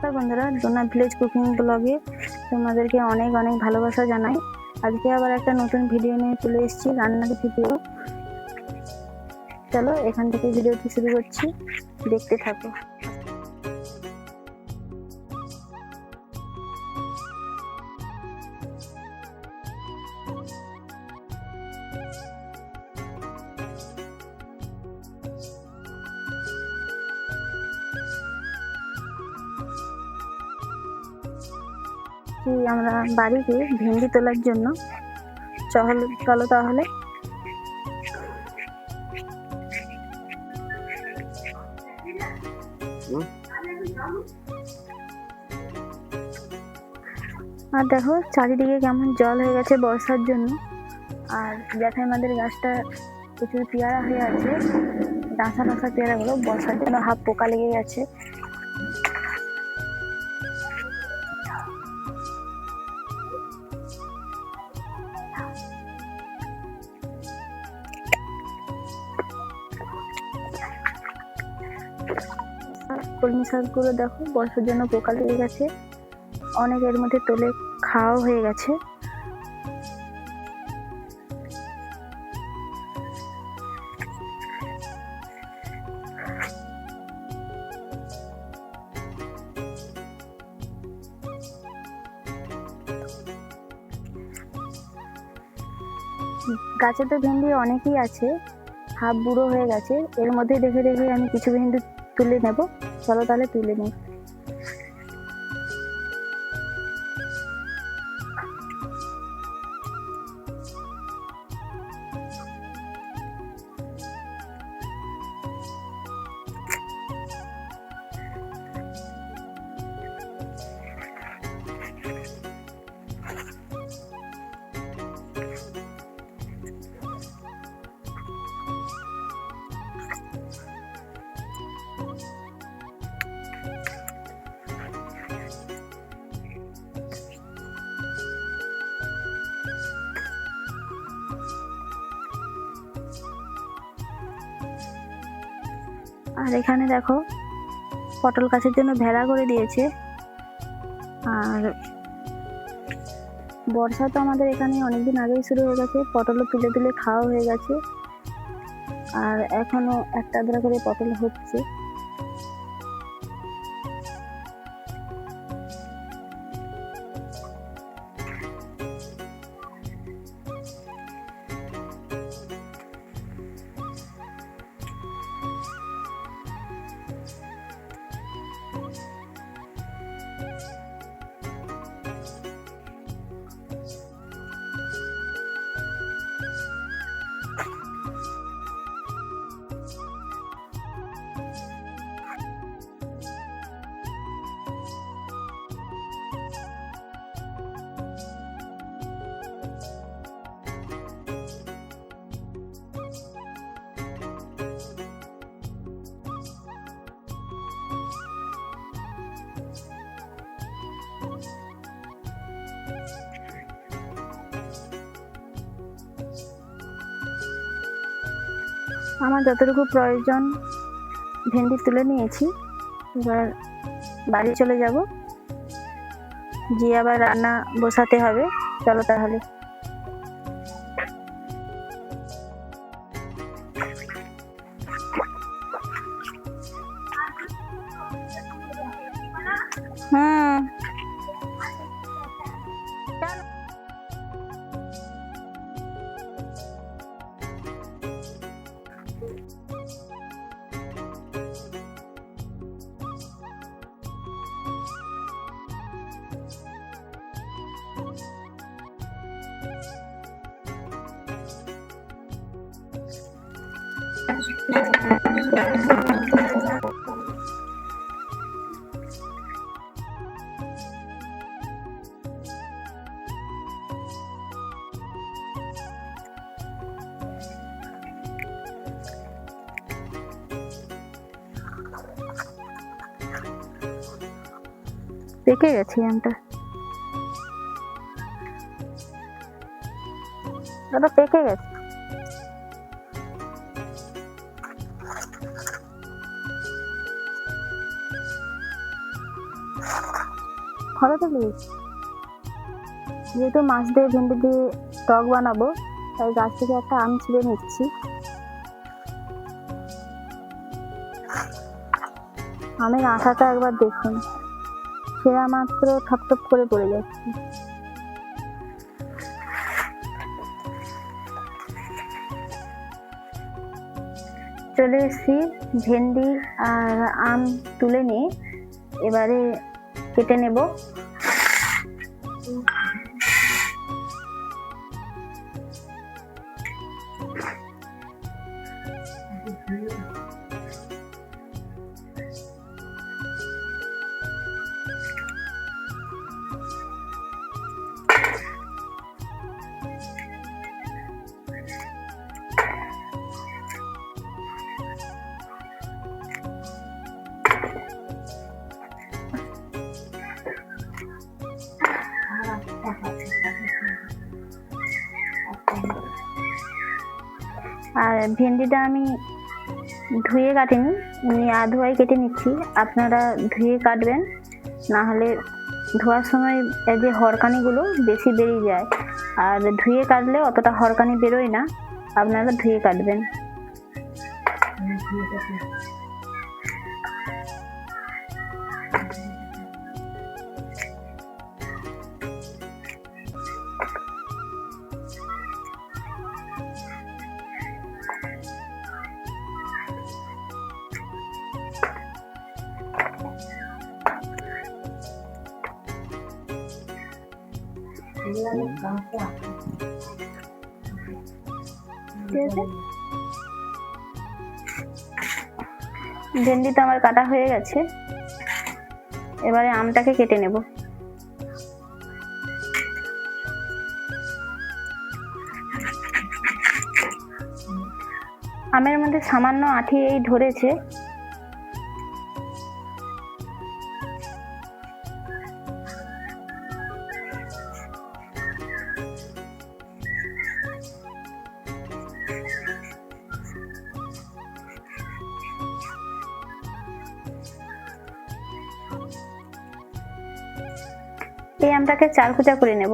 নমস্কার বন্ধুরা, Dona village cooking ব্লগে তোমাদেরকে অনেক অনেক ভালোবাসা জানাই। আজকে আবার একটা নতুন ভিডিও নিয়ে চলে এসেছি, রান্নার ভিডিও। চলো এখান থেকে ভিডিওটি শুরু করছি, দেখতে থাকো। আমরা বাড়িতে ভেন্ডি তোলার জন্য চলো তাহলে। আর দেখো চারিদিকে কেমন জল হয়ে গেছে বর্ষার জন্য। আর জ্যাঠাইমাদের গাছটা প্রচুর পেয়ারা হয়ে আছে, ডাঁসা ডাঁসা পেয়ারাগুলো বর্ষার জন্য হাফ পোকা লেগে গেছে। কলমি শাকগুলো দেখো বর্ষার জন্য পোকা লেগে গেছে, অনেক এর মধ্যে তোলে খাওয়া হয়ে গেছে। গাছে তো ভেন্ডি অনেকই আছে, হাফ বুড়ো হয়ে গেছে। এর মধ্যে দেখে দেখে আমি কিছু ভেন্ডি তুলে নেব। চলো তাহলে তুলে নিই। আর এখানে দেখো পটল গাছের জন্য ভেড়া করে দিয়েছে। আর বর্ষা তো আমাদের এখানে অনেকদিন আগেই শুরু হয়ে গেছে, পটলও তুলে তুলে খাওয়া হয়ে গেছে। আর এখনো একটা আধটা করে পটল হচ্ছে। আমার যতটুকু প্রয়োজন ভেন্ডি তুলে নিয়েছি, এবার বাড়ি চলে যাব, গিয়ে আবার রান্না বসাতে হবে। চলো তাহলে। পেকে গেছে আমটা, দাদা পেকে গেছে। ফটো তুলিস? যেহেতু মাছ দিয়ে ভেন্ডি দিয়ে টক বানাবো, তাই গাছ থেকে একটা আম ছিঁড়ে নিচ্ছি। আমের আঠাটা একবার দেখুন, ছেঁড়া মাত্র ঠপঠপ করে পড়ে যাচ্ছে। চলে এসেছি, ভেন্ডি আর আম তুলে নিয়ে এবারে কেটে নেব। আর ভেন্ডিটা আমি ধুয়ে কাটিনি, আমি আধোয়াই কেটে নিচ্ছি। আপনারা ধুয়ে কাটবেন, না হলে ধোয়ার সময় এই যে হরকানিগুলো বেশি বেরিয়ে যায়, আর ধুয়ে কাটলে অতটা হরকানি বেরোয় না। আপনারা ধুয়ে কাটবেন। ভেন্ডি তো আমার কাটা হয়ে গেছে, এবারে আমটাকে কেটে নেব। আমের মধ্যে সামান্য আঠি এই ধরেছে। এই আমটাকে চারকুচা করে নেব।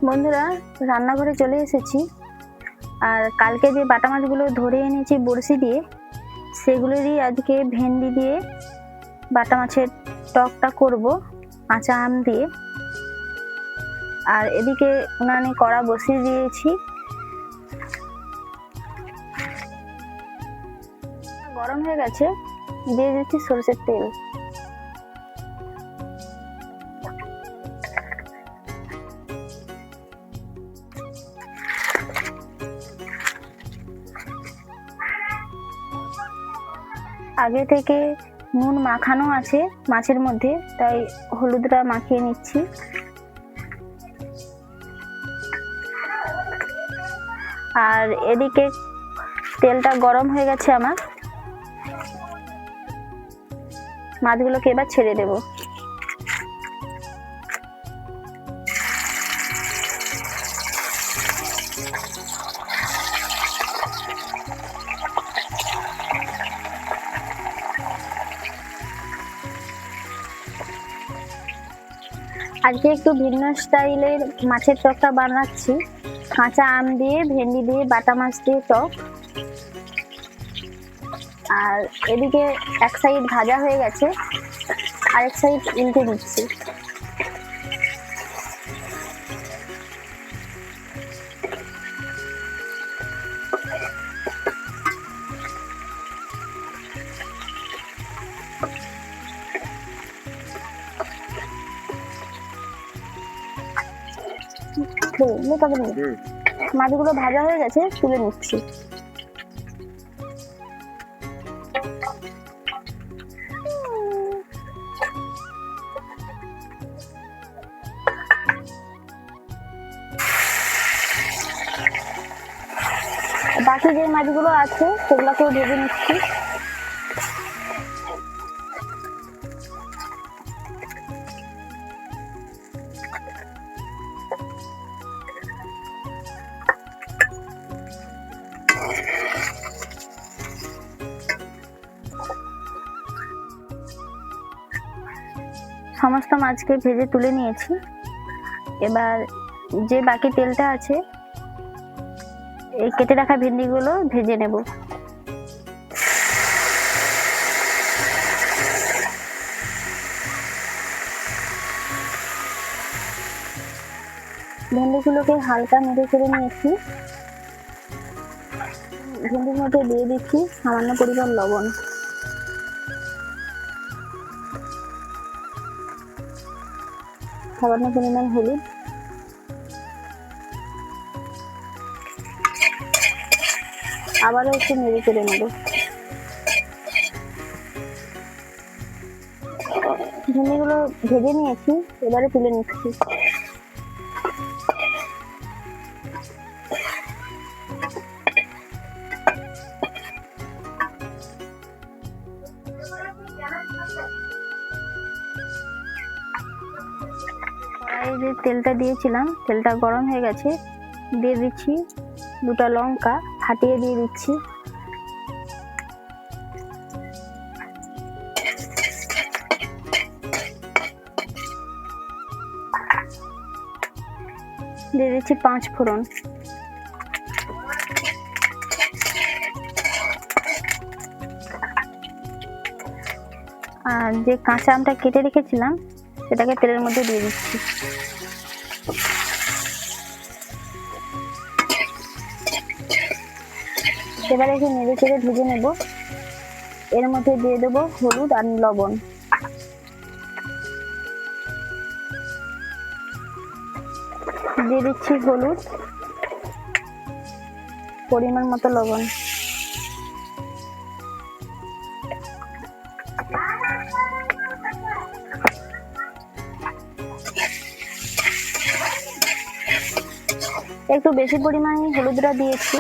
বন্ধুরা, রান্নাঘরে চলে এসেছি, আর কালকে যে বাটা মাছগুলো ধরে এনেছি বড়শি দিয়ে, সেগুলোরই আজকে ভেন্ডি দিয়ে বাটা মাছের টকটা করব কাঁচা আম দিয়ে। আর এদিকে উনানে কড়া বসিয়ে দিয়েছি, গরম হয়ে গেছে, দিয়ে দিচ্ছি সরষের তেল। আগে থেকে নুন মাখানো আছে মাছের মধ্যে, তাই হলুদটা মাখিয়ে নিচ্ছি। আর এদিকে তেলটা গরম হয়ে গেছে আমার, মাছগুলোকে এবার ছেড়ে দেব। আজকে একটু ভিন্ন স্টাইলের মাছের টকটা বানাচ্ছি, কাঁচা আম দিয়ে ভেন্ডি দিয়ে বাটা মাছ দিয়ে টক। আর এদিকে এক সাইড ভাজা হয়ে গেছে, আরেক সাইড উল্টে দিচ্ছি। মাছগুলো ভাজা হয়ে গেছে, তুলে নিচ্ছি। বাকি যে মাছগুলো আছে সেগুলোকেও ভেজে নিচ্ছি। সমস্ত মাছকে ভেজে তুলে নিয়েছি। এবার যে বাকি তেলটা আছে এই কেটে রাখা ভেন্ডিগুলো ভেজে নেব। ভেন্ডিগুলোকে হালকা নেড়ে চেড়ে নিয়েছি। ভেন্ডির মধ্যে দিয়ে দিচ্ছি সামান্য পরিমাণ লবণ, সামান্য পরিমাণ হলুদ, আবারও একটু নেড়ে চেড়ে নেব। ভেন্ডিগুলো ভেজে নিয়েছি, এবারে তুলে নিচ্ছি। কড়াইয়ে যে তেলটা দিয়েছিলাম তেলটা গরম হয়ে গেছে, দিয়ে দিচ্ছি দুটো লঙ্কা ফাটিয়ে দিয়ে দিচ্ছি। দিয়ে দিচ্ছি 5 ফোড়ন। আর যে কাঁচা আমটা কেটে রেখেছিলাম সেটাকে তেলের মধ্যে দিয়ে দিচ্ছি। এবারে একটু নেড়ে চেড়ে ভেজে নেব। এর মধ্যে দিয়ে দেবো হলুদ আর লবণ। দিয়ে দিচ্ছি হলুদ, পরিমাণ মতো লবণ। একটু বেশি পরিমাণে হলুদটা দিয়েছি।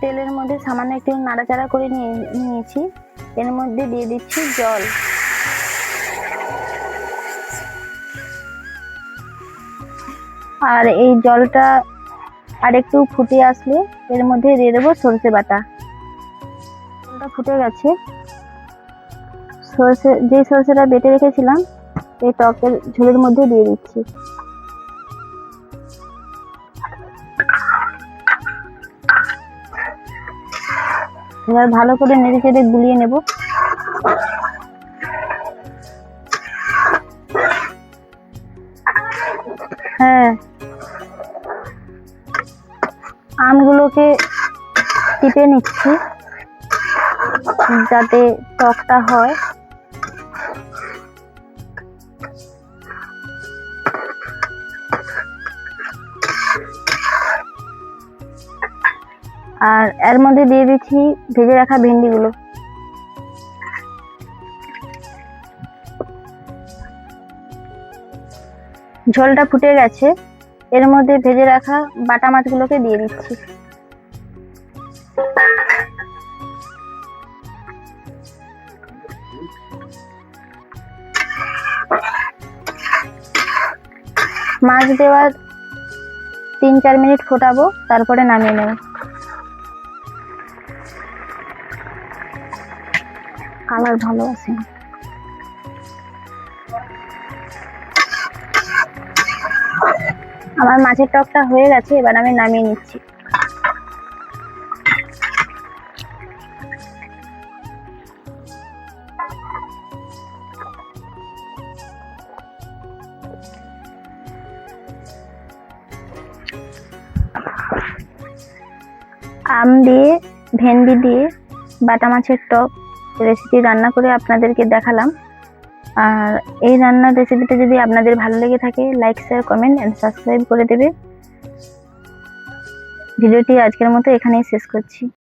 তেলের মধ্যে সামান্য একটু নাড়াচাড়া করে নিয়েছি। এর মধ্যে দিয়ে দিচ্ছি জল। আর এই জলটা আর একটু ফুটে আসলে এর মধ্যে দিয়ে দেবো সরষে বাটা। জলটা ফুটে গেছে, যে সরষেটা বেটে রেখেছিলাম এই টকের ঝোলের মধ্যে দিয়ে দিচ্ছি। এবার ভালো করে নেড়ে চেড়ে গুলিয়ে নেব। হ্যাঁ, আমগুলোকে টিপে নিচ্ছি যাতে টকটা হয়। আর এর মধ্যে দিয়ে দিচ্ছি ভেজে রাখা ভেন্ডিগুলো। ঝোলটা ফুটে গেছে, এর মধ্যে ভেজে রাখা বাটা মাছগুলোকে দিয়ে দিচ্ছি। মাছ দেওয়ার 3-4 মিনিট ফোটাবো, তারপরে নামিয়ে নেব। কালার ভালো আছে। আমার মাছের টকটা হয়ে গেছে, এবার আমি নামিয়ে নিচ্ছি। আম দিয়ে ভেন্ডি দিয়ে বাটা মাছের টক রেসিপি রান্না করে আপনাদেরকে দেখালাম। আর এই রান্নার রেসিপিটা যদি আপনাদের ভালো লেগে থাকে like, share, comment and subscribe করে দেবে। ভিডিওটি আজকের মতো এখানেই শেষ করছি।